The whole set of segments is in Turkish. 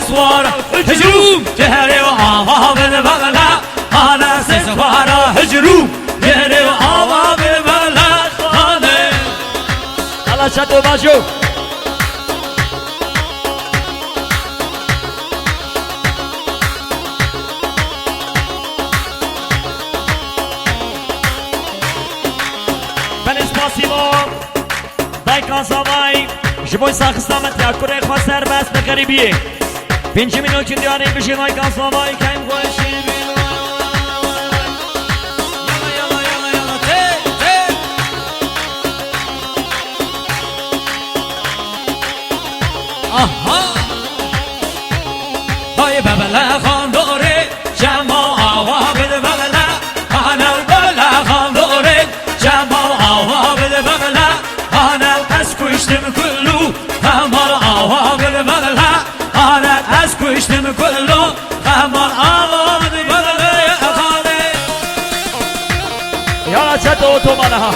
سوارا هجروم جهري وآوا بالبغلا أنا سوارا هجروم جهري وآوا بالبغلا أنا الله شدو باشو Kazavay, jiboy saxstamet ya kurek xaser bas be garibiye. 5 milyon kin diyane bişinay Kazavay kayım koşi. Yala yala yala yala te te. Aha. Hay bebele khandore, cema ava bil bebele. Ana bebele khandore, cema ava bil bebele. أنا أسكشتم كله أمر أوابل بغلا أنا أسكشتم كله أمر أوابل بغلا يا خالي يا شدو تومالها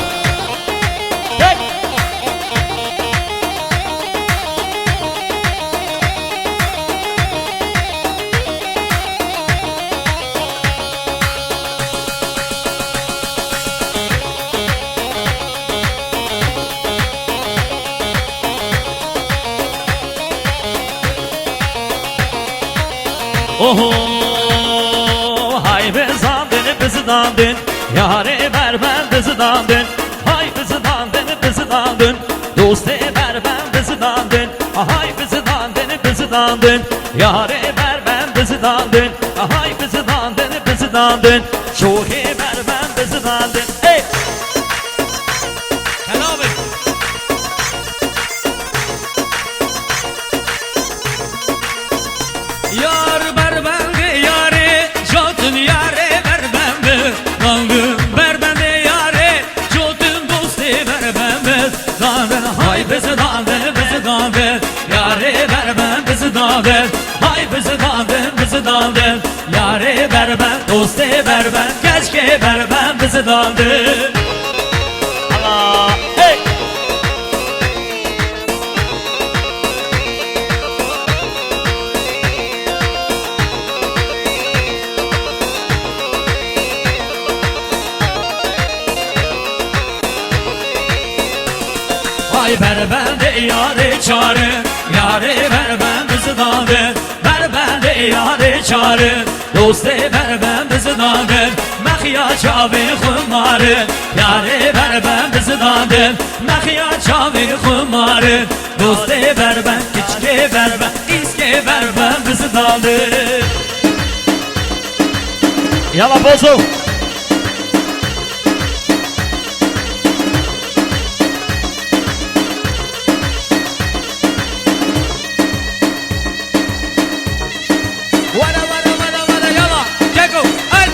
Oho, hay bizi dandın, yâre ver ben bizi dandın. Hay bizi dandın, dost ver ben bizi dandın. Hay bizi dandın, yâre ver ben bizi dandın. Hay bizi dandın, şohi ver ben bizi dandın. Hey! Kelabi! Yar ver bende yare, jotun yare ver bende. Dandın ver bende yare, jotun dosti ver bende. Dandın hay bizi dandın, yare ver ben bizi dandın. Hay bizi dandın, yare ver ben, dosti ver ben, keşke ver ben bizi dandın. Allah hey Ay ver bende yare çare, yare ver ben bizi dandın. Ver bende yare çare, dost ver ben bizi dandın. Mekhiya çavi xumarı, yare ver ben bizi dandın. Mekhiya çavi xumarı, dost ver ben, kiçke ver ben, iske ver ben bizi dandın. Yalla bozo Vada yalla, Keko, ay.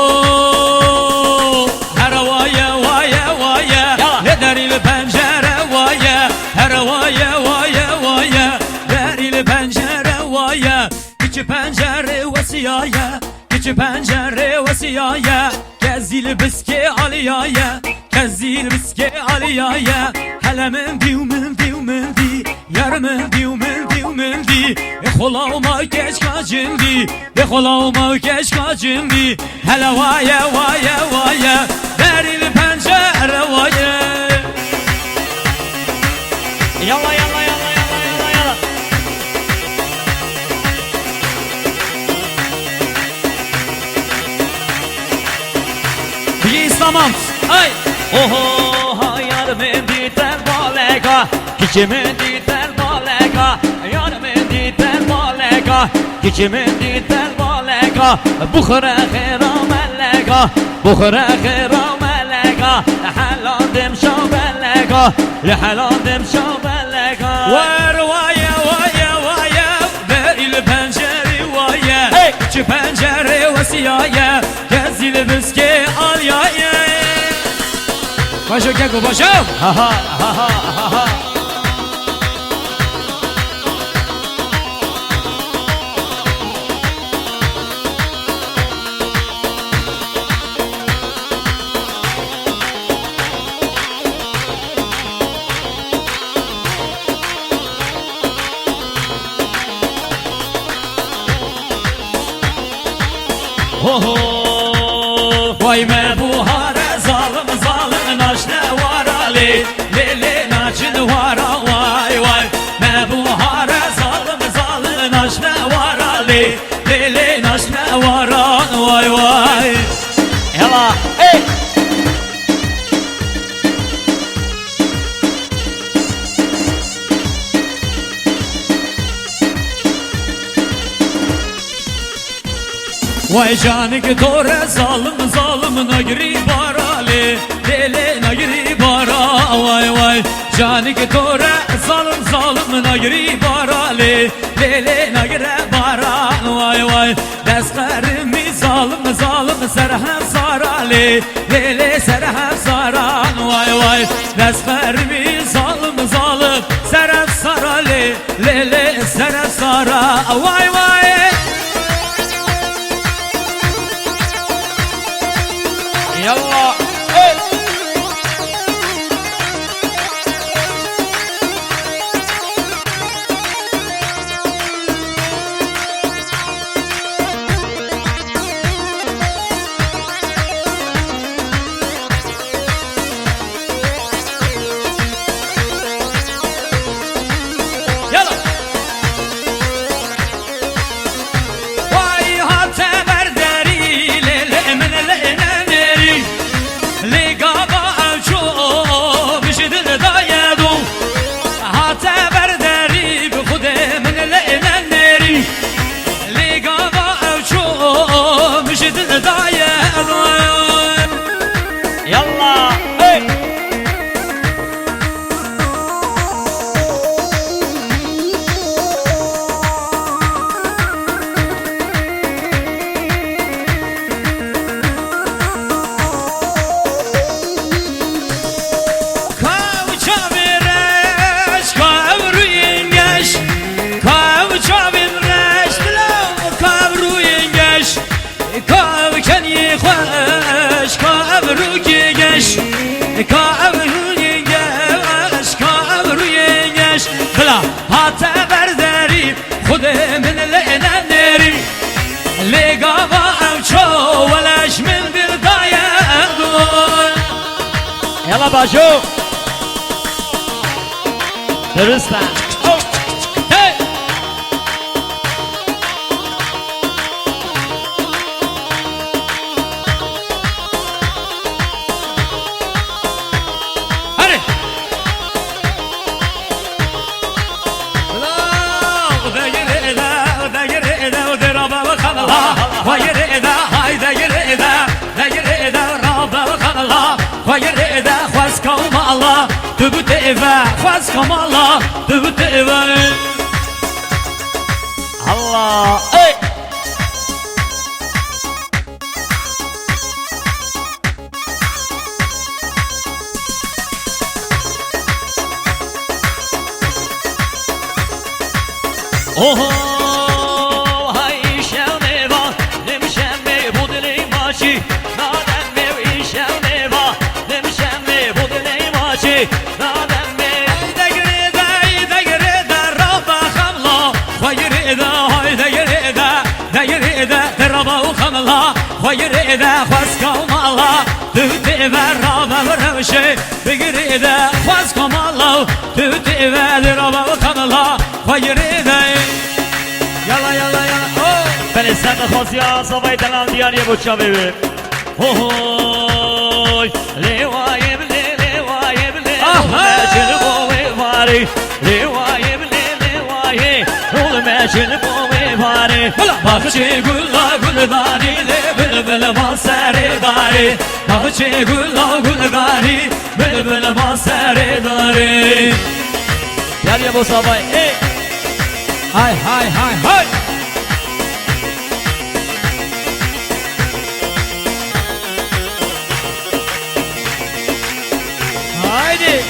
Oh, her vaya vaya vaya, ne deril pencere vaya, her vaya vaya vaya, deril pencere vaya, iki pencere vasiyaya, iki pencere vasiyaya, gezil biske aliyaya, gezil biske aliyaya, hele min diu min di, yar min diu min di, kolağıma geç kaçındı, kolağıma geç kaçındı, hele vaya vaya vaya, deril pencere vaya. Yalla yalla yalla yalla yalla yalla Bir İslamant, ay. Oho hayar mendi ter balega Kiçi mendi ter balega Yar mendi ter balega Kiçi mendi ter balega Bukhara khira melega Bukhara khira melega Lehaladim şabelega Lehaladim şabelega Var vaya vaya vaya, deril pencere vaya, iki pencere vasiyaya, gezil biske aliyaya. Başa Keko başa. Ha ha ha ha ha ha يلا اي Vay canık tore zalim zalim nagri barale Lele nagri bara vay vay Canık tore zalim zalim nagri barale Lele nagri bara vay vay Deskarimi zalim zalim serhem sarale Lele serhem saran vay vay Deskarimi zalim zalim serhem sarale Lele serhem sara vay vay يلا اي يلا واي هات بردري ليل من الانانري لقابا اوشو بشدل دايدو هات بردري بخد من الانانري لقابا اوشو بشدل دايدو يلا اي بلا هات برداري خد من الانانري لقابا اوشو ولاش من بالدايا يلا باجو درسته هي هري الله اي اوه هاي شاونيبا نمشمي بودلي ماشي نادمي ويشاونيبا نمشمي بودلي ماشي نادمي ويريدا خواستكم الله تبتي برابا وروشي بيريدا خواستكم الله تبتي برابا وخملا ويريدا يلا يلا يلا اوه بله سند خاص یا صفای دلم دیاری بچه ببین هوی لیوایم لیوایم لیوایم بوی واری لیوایم لیوایم لیوایم بوی واری Bahçe gülla gülgari bülbül basere dari Bahçe gülla gülgari bülbül basere dari Gel ya bu sabah ey Hay hay hay hay Haydi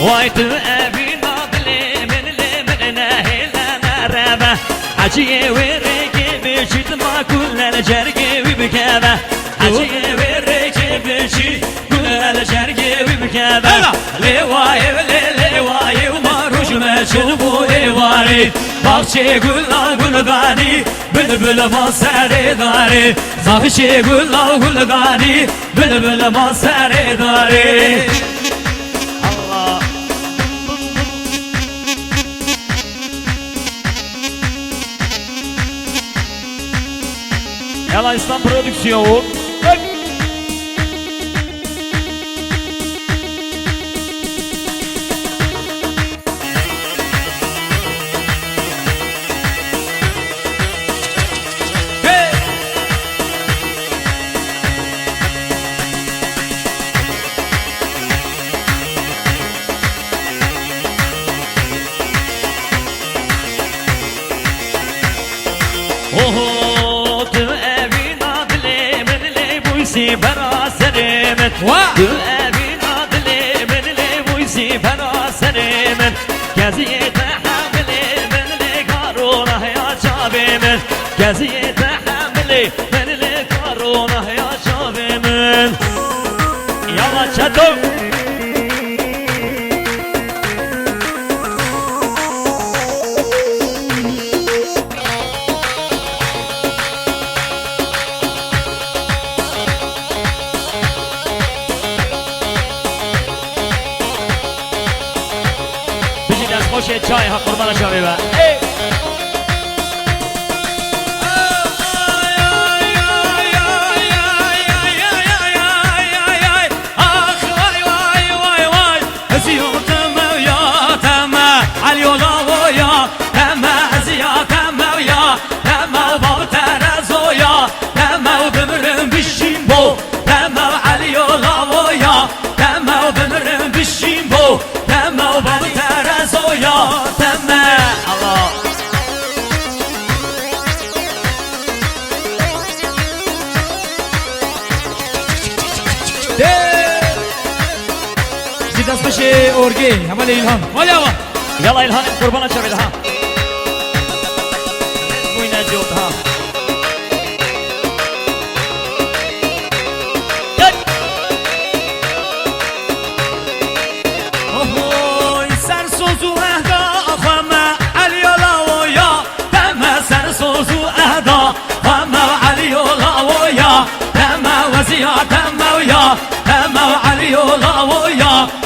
Vay tu evin adli min nehile merhaba Hacıye vere gibi çıtma kuller cerge vibkebe Hacıye vere gibi çıt kuller cerge vibkebe Levaye levaye maruş meçhul bu evari Bahçe gülla gülgari bülbül basere dari Bahçe gülla gülgari bülbül basere dari Allah Yalla İslam prodüksiyon. برا سرمت تو أبين عدلي من لي بويسي برا سرمت كزيت حملي من لي كارونه يا شابي من كزيت حملي من لي كارونه يا شابي من يلا شدو خوش چای ها قربان شما بیبا اورگی همه ایلهان یلا ایلهان قربان شوید ها موینه جوت ها اوه سرسوزو اهدا خما علیولا و یا دم سرسوزو اهدا خما علیولا و یا دم وزیا دم و یا دم علیولا و یا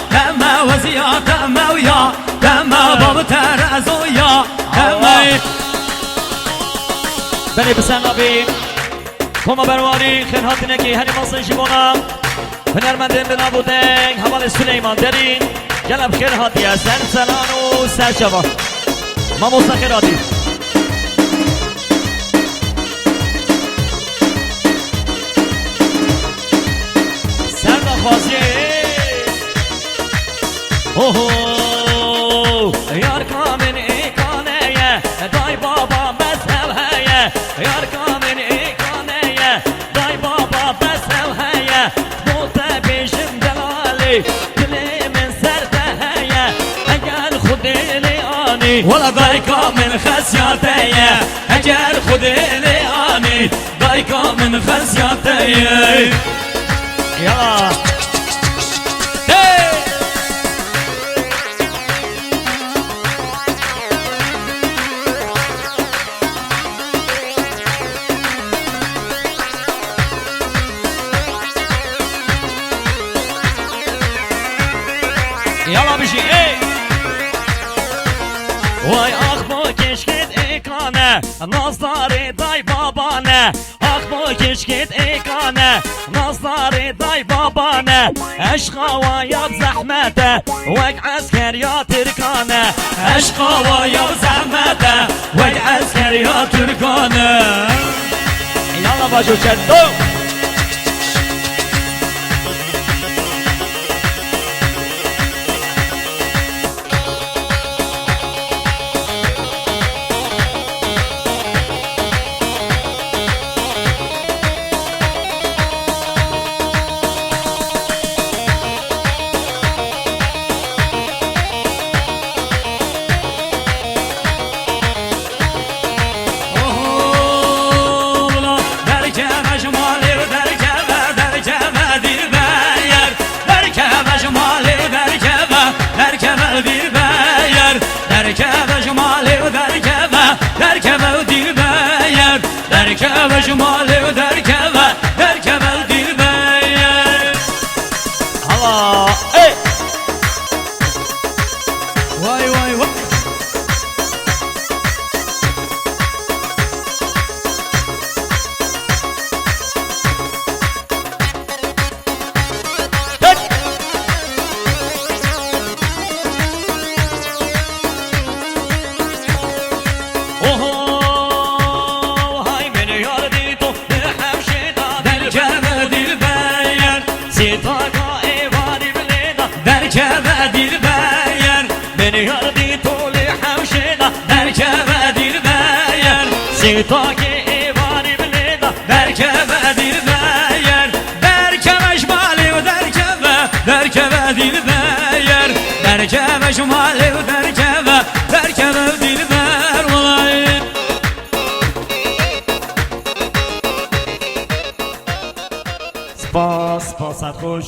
وزيا تما ويا تما باب ترز ويا تما بني بسنابي كما برواني خير هاتنكي هني مصر شبونا هنرمندين بنابودين حوال سليمان درين جلب خير هاتيا سر سلان و سر شبا ما مستخير هاتي سر نخواسيه اوه یار کامن ایکانه دای بابا مسل هیه یار کامن ایکانه دای بابا مسل هیه موت بیشم دلالی دلی من سرده هیه اگر خودی لیانی ولا دای کامن خسیاته اگر خودی لیانی دای کامن خسیاته یلا يلا بشي ايه واي اخبو كشكت ايكانه نظاري داي بابانه اخبو كشكت ايكانه نظاري داي بابانه عشقا ويا بزحمته وك عسكر يا تركانه عشقا ويا بزحمته وك عسكر يا تركانه يلا باشو شدو دركب جمالي ودركب دركب الدباير الله اي واي واي واي تا که ایوانی بلیدا درکبه دلبر درکبه شمالی و درکبه دلبر درکبه شمالی و درکبه دلبر والله سپاس سپاس خوش